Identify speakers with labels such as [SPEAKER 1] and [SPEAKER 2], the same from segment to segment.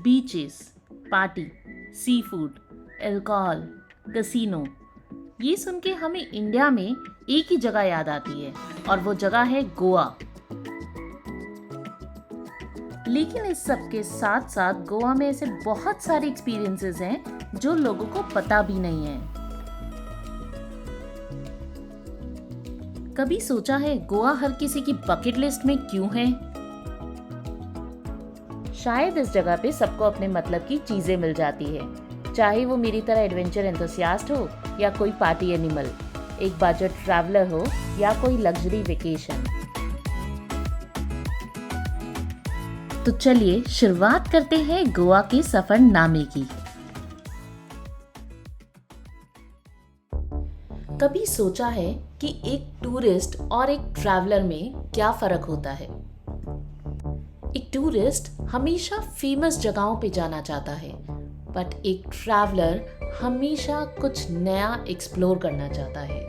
[SPEAKER 1] Beaches, party, sea food, alcohol, casino, ये सुन के हमें इंडिया में एक ही जगह याद आती है और वो जगह है गोवा। लेकिन इस सब के साथ साथ गोवा में ऐसे बहुत सारे एक्सपीरियंसेस हैं जो लोगों को पता भी नहीं है। कभी सोचा है गोवा हर किसी की बकेट लिस्ट में क्यों है? शायद इस जगह पे सबको अपने मतलब की चीजें मिल जाती है, चाहे वो मेरी तरह एडवेंचर एंथुसियास्ट हो या कोई पार्टी एनिमल, एक बजट ट्रैवलर हो या कोई लग्जरी वेकेशन। तो चलिए शुरुआत करते हैं गोवा के सफरनामे की। कभी सोचा है कि एक टूरिस्ट और एक ट्रैवलर में क्या फर्क होता है? एक टूरिस्ट हमेशा फेमस जगहों पे जाना चाहता है, बट एक ट्रैवलर हमेशा कुछ नया एक्सप्लोर करना चाहता है।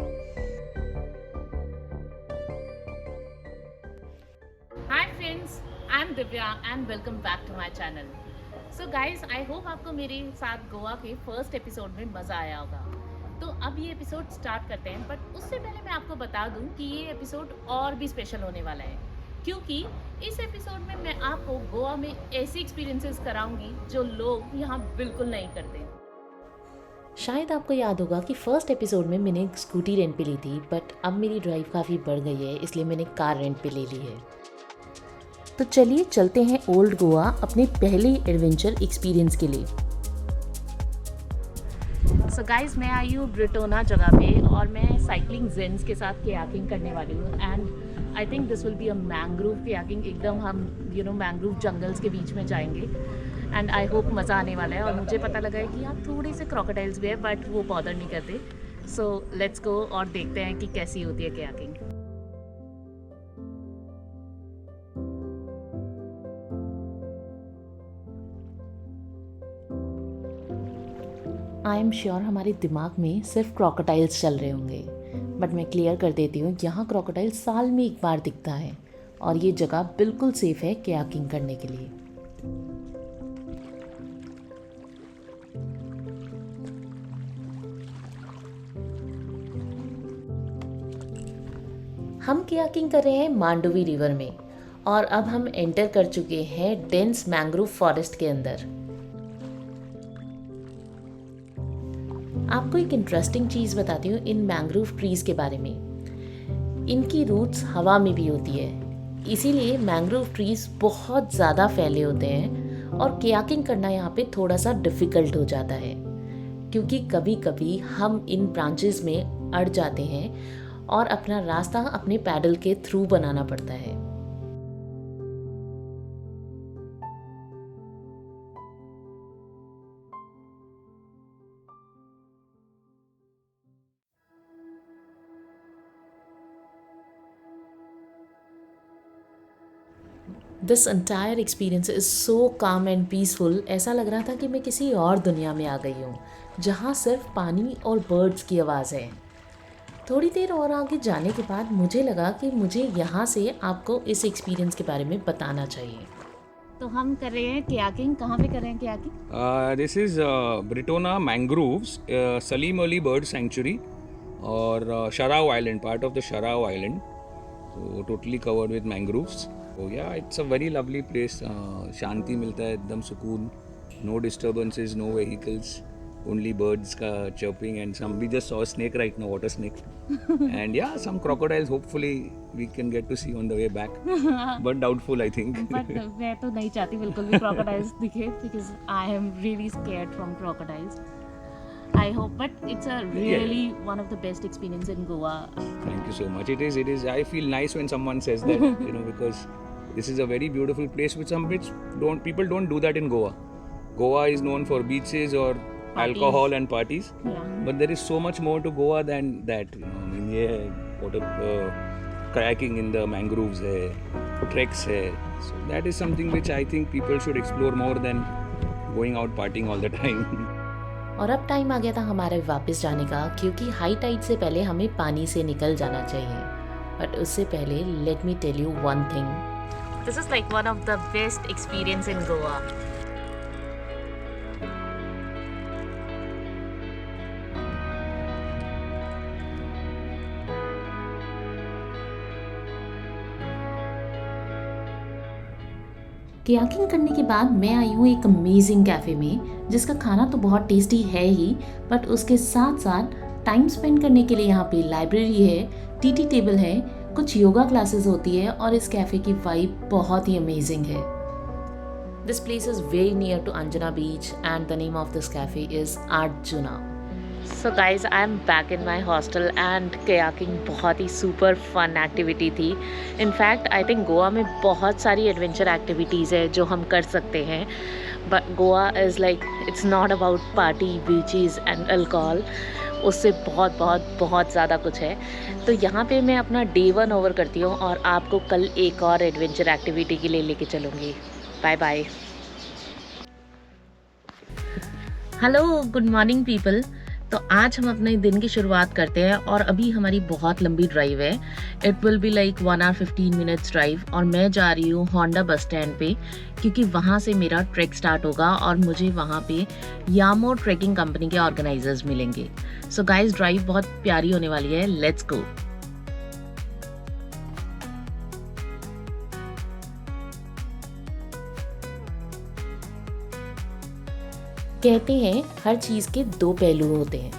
[SPEAKER 1] Hi friends, I am Divya and welcome back to my channel. So guys, I hope आपको मेरे साथ गोवा के फर्स्ट एपिसोड में मज़ा आया होगा। तो अब ये एपिसोड स्टार्ट करते हैं, बट उससे पहले मैं आपको बता दूं कि ये एपिसोड और भी स्पेशल होने वाला है, क्योंकि इस एपिसोड में मैं आपको गोवा में ऐसी एक्सपीरियंसेस कराऊंगी जो लोग यहाँ बिल्कुल नहीं करते। शायद आपको याद होगा कि फर्स्ट एपिसोड में मैंने एक स्कूटी रेंट पे ली थी, बट अब मेरी ड्राइव काफ़ी बढ़ गई है, इसलिए मैंने कार रेंट पे ले ली है। तो चलिए चलते हैं ओल्ड गोवा अपने पहले एडवेंचर एक्सपीरियंस के लिए। सो गाइज, मैं आई हूँ ब्रिटोना जगह पे और मैं साइकिलिंग जेंस के साथ कयाकिंग करने वाली हूँ and I think this will be a mangrove kayaking. एकदम हम मैंग्रोव जंगल्स के बीच में जाएंगे एंड आई होप मज़ा आने वाला है। और मुझे पता लगा है कि यहाँ थोड़े से क्रोकोडाइल्स भी है, बट वो बॉदर नहीं करते। सो लेट्स गो और देखते हैं कि कैसी होती है कयाकिंग। आई एम श्योर हमारे दिमाग में सिर्फ क्रोकोडाइल्स चल रहे होंगे, बट मैं क्लियर कर देती हूँ, यहाँ क्रोकोडाइल साल में एक बार दिखता है और ये जगह बिल्कुल सेफ है कयाकिंग करने के लिए। हम कयाकिंग कर रहे हैं मांडोवी रिवर में और अब हम एंटर कर चुके हैं डेंस मैंग्रोव फॉरेस्ट के अंदर। आपको एक इंटरेस्टिंग चीज़ बताती हूँ इन मैंग्रोव ट्रीज के बारे में। इनकी रूट्स हवा में भी होती है, इसीलिए मैंग्रोव ट्रीज बहुत ज़्यादा फैले होते हैं और कयाकिंग करना यहाँ पे थोड़ा सा डिफ़िकल्ट हो जाता है, क्योंकि कभी कभी हम इन ब्रांचेस में अड़ जाते हैं और अपना रास्ता अपने पैडल के थ्रू बनाना पड़ता है। This entire experience is so काम एंड पीसफुल। ऐसा लग रहा था कि मैं किसी और दुनिया में आ गई हूँ, जहाँ सिर्फ पानी और बर्ड्स की आवाज़ है। थोड़ी देर और आगे जाने के बाद मुझे लगा कि मुझे यहाँ से आपको इस एक्सपीरियंस के बारे में बताना चाहिए। तो हम कर रहे हैं कयाकिंग। कहाँ पे कर रहे हैं kayaking?
[SPEAKER 2] This is Britona Mangroves, Salim Ali Bird Sanctuary, or Sharao Island, part of the Sharao Island. So totally covered with mangroves. So yeah, it's a very lovely place. Shanti मिलता है, एकदम सुकून. No disturbances, no vehicles, only birds का chirping and some. We just saw a snake right now, water snake. And yeah, some crocodiles. Hopefully we can get to see on the way back. But doubtful, I think.
[SPEAKER 1] But मैं तो नहीं चाहती बिल्कुल भी crocodiles दिखे, because I am really scared from crocodiles. I hope, but it's a really one of the best experience in Goa.
[SPEAKER 2] Thank you so much. It is. I feel nice when someone says that, because this is a very beautiful place, which people don't do that in Goa. Goa is known for beaches or
[SPEAKER 1] Parties.
[SPEAKER 2] alcohol and parties,
[SPEAKER 1] Yeah.
[SPEAKER 2] but there is so much more to Goa than that. I mean, kayaking in the mangroves hai, treks hai. So that is something which I think people should explore more than going out partying all the time.
[SPEAKER 1] और अब time आ गया था हमारे वापस जाने का, क्योंकि high Tide से पहले हमें पानी से निकल जाना चाहिए। बट उससे पहले let me tell you one thing, this is like one of the best experience in Goa. Kayaking करने के बाद मैं आई हूँ एक अमेजिंग कैफ़े में, जिसका खाना तो बहुत टेस्टी है ही, बट उसके साथ साथ टाइम स्पेंड करने के लिए यहाँ पे लाइब्रेरी है, टी टेबल है, कुछ योगा क्लासेस होती है और इस कैफ़े की वाइब बहुत ही अमेजिंग है। This place is very near to Anjuna beach and the name of this cafe is Arjuna. So guys, I am back in my hostel and kayaking बहुत ही सुपर फन एक्टिविटी थी। इनफैक्ट आई थिंक गोवा में बहुत सारी adventure activities है जो हम कर सकते हैं, but Goa is like it's not about party, beaches and alcohol, उससे बहुत बहुत बहुत ज़्यादा कुछ है। तो यहाँ पे मैं अपना डे 1 ओवर करती हूँ और आपको कल एक और एडवेंचर एक्टिविटी के लिए लेके चलूँगी। Bye bye. Hello, good morning people. तो आज हम अपने दिन की शुरुआत करते हैं और अभी हमारी बहुत लंबी ड्राइव है। It will be like 1 hour 15 minutes drive और मैं जा रही हूँ होंडा बस स्टैंड पे, क्योंकि वहाँ से मेरा ट्रैक स्टार्ट होगा और मुझे वहाँ पे यामो ट्रैकिंग कंपनी के ऑर्गेनाइजर्स मिलेंगे। सो गाइस, ड्राइव बहुत प्यारी होने वाली है, लेट्स गो। कहते हैं हर चीज़ के 2 पहलू होते हैं।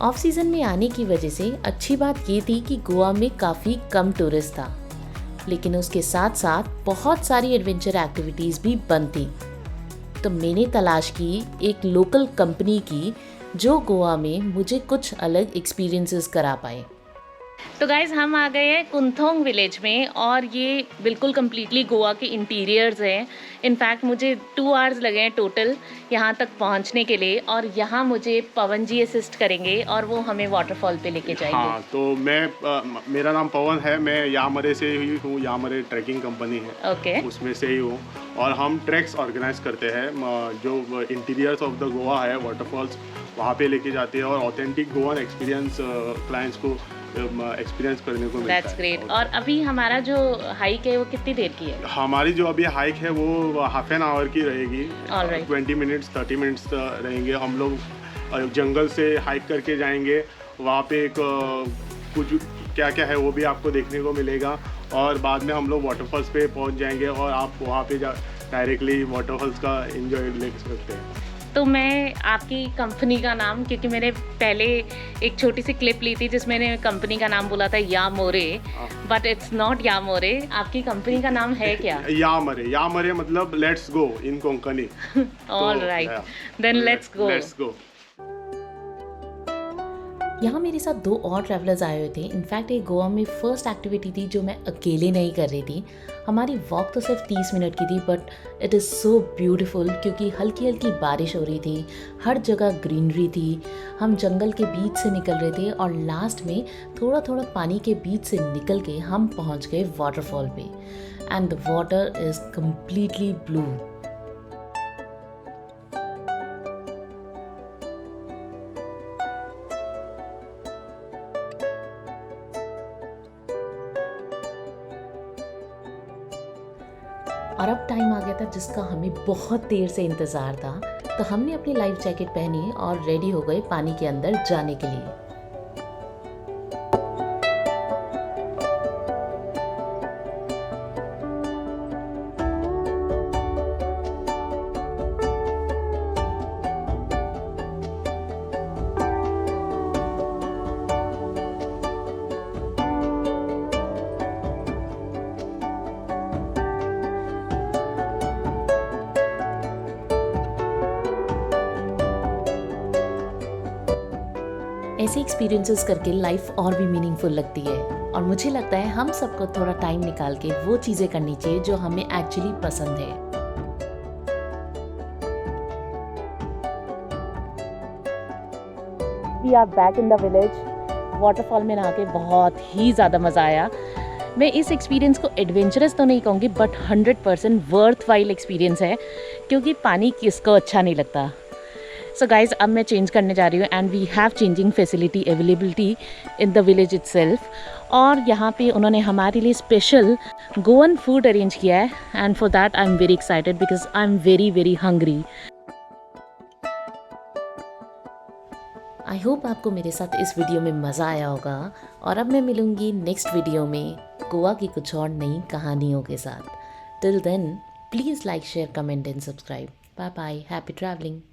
[SPEAKER 1] ऑफ सीज़न में आने की वजह से अच्छी बात ये थी कि गोवा में काफ़ी कम टूरिस्ट था, लेकिन उसके साथ साथ बहुत सारी एडवेंचर एक्टिविटीज़ भी बंद थी। तो मैंने तलाश की एक लोकल कंपनी की जो गोवा में मुझे कुछ अलग एक्सपीरियंसेस करा पाए। तो गाइज़, हम आ गए हैं कुंथोंग विलेज में और ये बिल्कुल कम्प्लीटली गोवा के इंटीरियर्स हैं। इनफैक्ट मुझे 2 hours लगे हैं टोटल यहाँ तक पहुँचने के लिए, और यहाँ मुझे पवन जी असिस्ट करेंगे और वो हमें वाटरफॉल पे लेके जाएंगे।
[SPEAKER 3] हाँ, तो मेरा नाम पवन है, मैं यामरे से ही हूँ। यामरे ट्रैकिंग कंपनी है,
[SPEAKER 1] ओके।
[SPEAKER 3] उसमें से ही हूँ और हम ट्रैक्स ऑर्गेनाइज करते हैं। जो इंटीरियर्स ऑफ द गोवा है, वाटरफॉल्स, वहाँ पे लेके जाते हैं और ऑथेंटिक गोवन एक्सपीरियंस क्लाइंट्स को एक्सपीरियंस करने को मिलता है।
[SPEAKER 1] That's great. और अभी हमारा जो हाइक है वो कितनी देर की है?
[SPEAKER 3] हमारी जो अभी हाइक है वो हाफ एन आवर की रहेगी।
[SPEAKER 1] Alright.
[SPEAKER 3] 20 मिनट्स 30 मिनट्स रहेंगे। हम लोग जंगल से हाइक करके जाएंगे, वहाँ पे एक कुछ क्या क्या है वो भी आपको देखने को मिलेगा और बाद में हम लोग वाटरफॉल्स पे पहुँच जाएंगे और आप वहाँ पे डायरेक्टली वाटरफॉल्स का एंजॉय ले सकते हैं।
[SPEAKER 1] तो मैं आपकी कंपनी का नाम, क्योंकि मैंने पहले एक छोटी सी क्लिप ली थी जिसमें मैंने कंपनी का नाम बोला था Yamore, but it's not Yamore. आपकी कंपनी का नाम है क्या?
[SPEAKER 3] यामरे। यामरे मतलब let's go in Konkani.
[SPEAKER 1] All right, then let's go. यहाँ मेरे साथ 2 और ट्रैवलर्स आए हुए थे। इनफैक्ट ये गोवा में फर्स्ट एक्टिविटी थी जो मैं अकेले नहीं कर रही थी। हमारी वॉक तो सिर्फ 30 मिनट की थी, but it is so beautiful क्योंकि हल्की हल्की बारिश हो रही थी, हर जगह ग्रीनरी थी। हम जंगल के बीच से निकल रहे थे और लास्ट में थोड़ा थोड़ा पानी के बीच से निकल के हम पहुँच गए वाटरफॉल पे, and the water is completely blue. और अब टाइम आ गया था जिसका हमें बहुत देर से इंतज़ार था। तो हमने अपनी लाइफ जैकेट पहनी और रेडी हो गए पानी के अंदर जाने के लिए। ऐसे एक्सपीरियंसेस करके लाइफ और भी मीनिंगफुल लगती है, और मुझे लगता है हम सबको थोड़ा टाइम निकाल के वो चीज़ें करनी चाहिए जो हमें एक्चुअली पसंद है। We are back in the village. Waterfall में नहा के बहुत ही ज़्यादा मज़ा आया। मैं इस एक्सपीरियंस को एडवेंचरस तो नहीं कहूँगी, बट 100% वर्थ वाइल एक्सपीरियंस है, क्योंकि पानी किसको अच्छा नहीं लगता। सो गाइज, अब मैं चेंज करने जा रही हूँ and we have changing facility availability in the village itself. और यहाँ पे उन्होंने हमारे लिए स्पेशल गोवन फूड अरेंज किया है, and for that I am very excited because I am very very hungry. I hope आपको मेरे साथ इस वीडियो में मज़ा आया होगा, और अब मैं मिलूँगी नेक्स्ट वीडियो में गोवा की कुछ और नई कहानियों के साथ। Till then, Please like, share, comment and subscribe. Bye bye. Happy traveling.